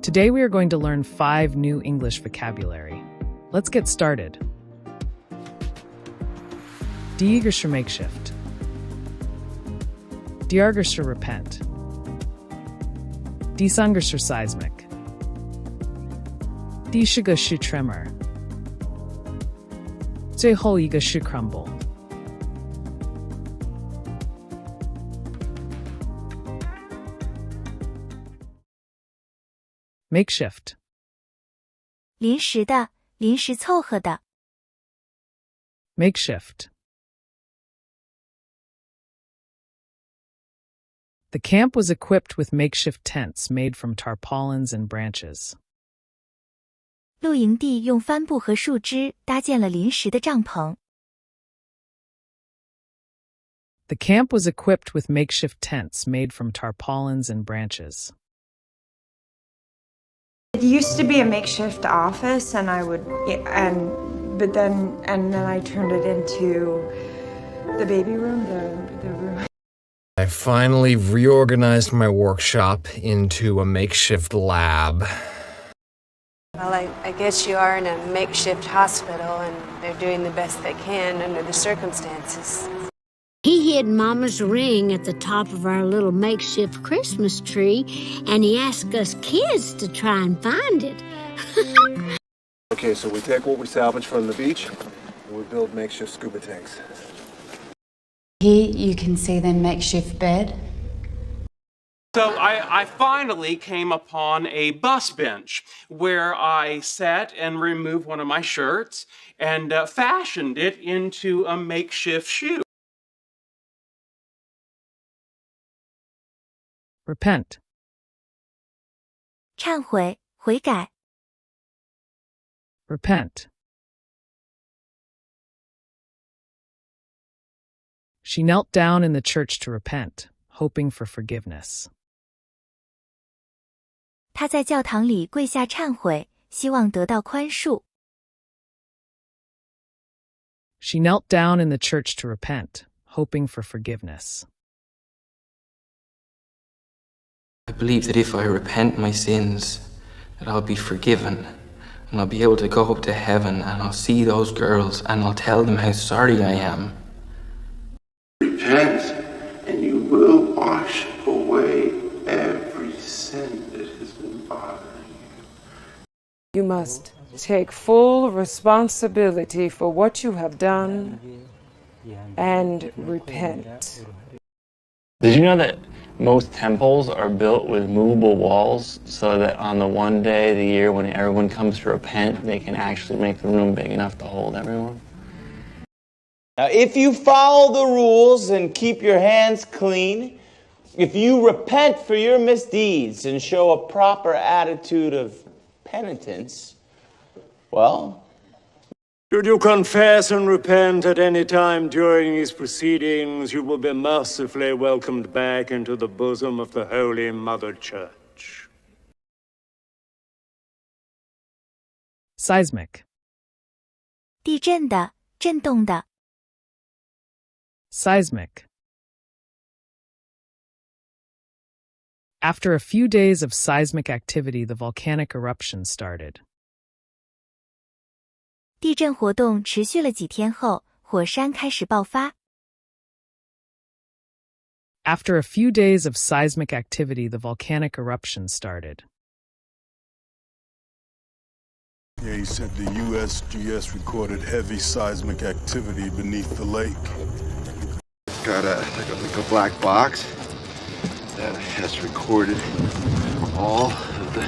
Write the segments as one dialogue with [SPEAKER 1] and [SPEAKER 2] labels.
[SPEAKER 1] Today we are going to learn 5 new English vocabulary. Let's get started. Die erste makeshift. Die erste repent. Die erste seismic. Die erste tremor. 最后一个是 crumble. Makeshift.
[SPEAKER 2] 临时的，临时凑合的。
[SPEAKER 1] Makeshift. The camp was equipped with makeshift tents made from tarpaulins and branches.
[SPEAKER 2] 露营地用帆布和树枝搭建了临时的帐篷。
[SPEAKER 1] The camp was equipped with makeshift tents made from tarpaulins and branches.
[SPEAKER 3] It used to be a makeshift office, and then I turned it into the baby room, the room.
[SPEAKER 4] I finally reorganized my workshop into a makeshift lab.
[SPEAKER 5] Well, I guess you are in a makeshift hospital, and they're doing the best they can under the circumstances.
[SPEAKER 6] He hid Mama's ring at the top of our little makeshift Christmas tree, and he asked us kids to try and find it.
[SPEAKER 7] Okay, so we take what we salvage from the beach, and we build makeshift scuba tanks.
[SPEAKER 8] Here you can see their makeshift bed.
[SPEAKER 9] So I finally came upon a bus bench where I sat and removed one of my shirts and fashioned it into a makeshift shoe.
[SPEAKER 1] Repent.
[SPEAKER 2] 忏悔，悔改。
[SPEAKER 1] Repent. She knelt down in the church to repent, hoping for forgiveness.
[SPEAKER 2] 他在教堂里跪下忏悔，希望得到宽恕。
[SPEAKER 1] She knelt down in the church to repent, hoping for forgiveness.
[SPEAKER 10] I believe that if I repent my sins, that I'll be forgiven, and I'll be able to go up to heaven, and I'll see those girls, and I'll tell them how sorry I am.
[SPEAKER 11] Repent, and you will wash away every sin that has been bothering you.
[SPEAKER 12] You must take full responsibility for what you have done and repent.
[SPEAKER 13] Did you know that most temples are built with movable walls so that on the one day of the year when everyone comes to repent, they can actually make the room big enough to hold everyone?
[SPEAKER 14] Now, if you follow the rules and keep your hands clean, if you repent for your misdeeds and show a proper attitude of penitence, well...
[SPEAKER 15] Should you confess and repent at any time during these proceedings, you will be mercifully welcomed back into the bosom of the Holy Mother Church.
[SPEAKER 1] Seismic.
[SPEAKER 2] 地震的，震动的。
[SPEAKER 1] Seismic. After a few days of seismic activity, the volcanic eruption started.
[SPEAKER 2] 地震活动持续了几天后，火山开始爆发。
[SPEAKER 1] After a few days of seismic activity, the volcanic eruption started.
[SPEAKER 16] Yeah, he said the USGS recorded heavy seismic activity beneath the lake.
[SPEAKER 11] Got like a black box that has recorded all of the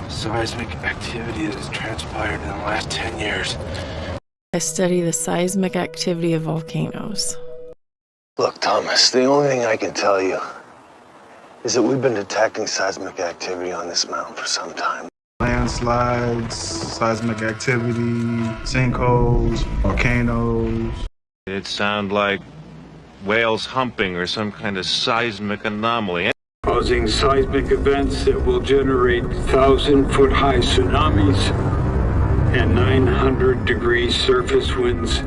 [SPEAKER 11] seismic activity that has transpired in the last 10 years.
[SPEAKER 17] I study the seismic activity of volcanoes.
[SPEAKER 11] Look, Thomas, the only thing I can tell you is that we've been detecting seismic activity on this mountain for some time.
[SPEAKER 16] Landslides, seismic activity, sinkholes, volcanoes.
[SPEAKER 18] It sounds like whales humping or some kind of seismic anomaly.
[SPEAKER 15] Causing seismic events that will generate 1,000-foot-high tsunamis and 900-degree surface winds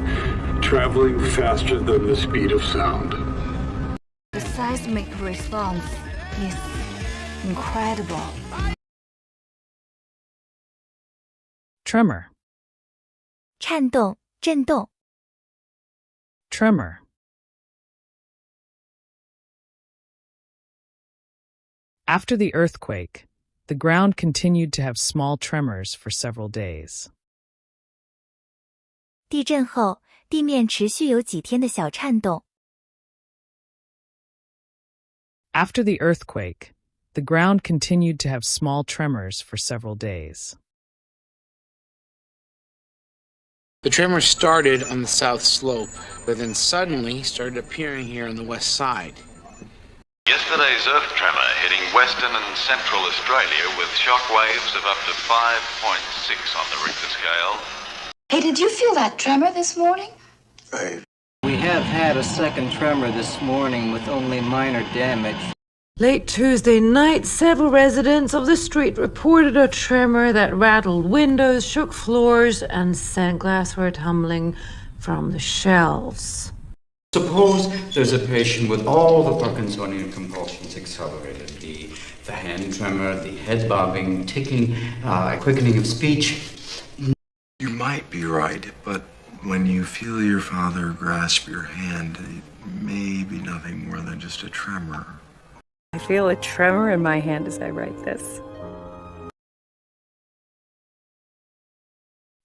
[SPEAKER 15] traveling faster than the speed of sound.
[SPEAKER 8] The seismic response is incredible.
[SPEAKER 1] Tremor.
[SPEAKER 2] 颤动、震动。
[SPEAKER 1] Tremor. After the earthquake, the ground continued to have small tremors for several days.
[SPEAKER 2] 地震后，地面持续有几天的小颤动。
[SPEAKER 1] After the earthquake, the ground continued to have small tremors for several days.
[SPEAKER 19] The tremor started on the south slope, but then suddenly started appearing here on the west side.
[SPEAKER 18] Yesterday's earth tremor hitting western and central Australia with shock waves of up to 5.6 on the Richter scale.
[SPEAKER 20] Hey, did you feel that tremor this morning?
[SPEAKER 21] We have had a second tremor this morning with only minor damage.
[SPEAKER 22] Late Tuesday night, several residents of the street reported a tremor that rattled windows, shook floors, and sent glassware tumbling from the shelves.
[SPEAKER 23] Suppose there's a patient with all the Parkinsonian compulsions accelerated. The hand tremor, the head bobbing, ticking, quickening of speech.
[SPEAKER 11] You might be right, but when you feel your father grasp your hand, it may be nothing more than just a tremor.
[SPEAKER 24] I feel a tremor in my hand as I write this.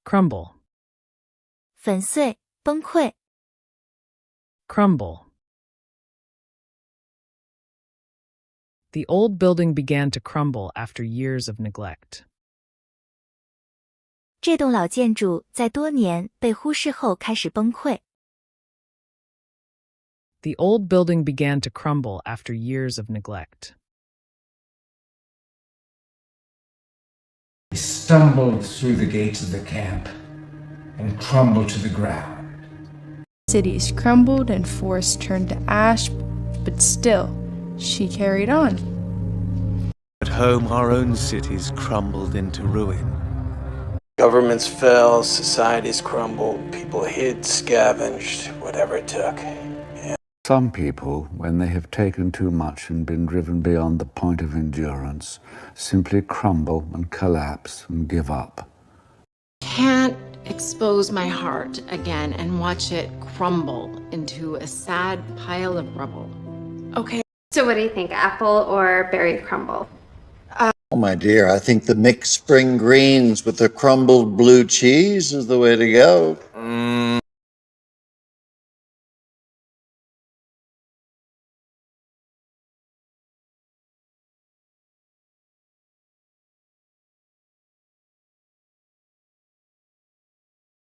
[SPEAKER 1] Crumble.
[SPEAKER 2] 粉碎、崩溃。
[SPEAKER 1] Crumble. The old building began to crumble after years of neglect.
[SPEAKER 2] 这栋老建筑在多年被忽视后开始崩溃。
[SPEAKER 1] The old building began to crumble after years of neglect.
[SPEAKER 25] He stumbled through the gates of the camp and crumbled to the ground.
[SPEAKER 26] Cities crumbled and forests turned to ash, but still, she carried on.
[SPEAKER 27] At home, our own cities crumbled into ruin.
[SPEAKER 14] Governments fell, societies crumbled, people hid, scavenged, whatever it took.
[SPEAKER 28] Some people, when they have taken too much and been driven beyond the point of endurance, simply crumble and collapse and give up.
[SPEAKER 29] Can't expose my heart again and watch it crumble into a sad pile of rubble.
[SPEAKER 30] Okay. So what do you think, apple or berry crumble?
[SPEAKER 31] Oh, my dear, I think the mixed spring greens with the crumbled blue cheese is the way to go.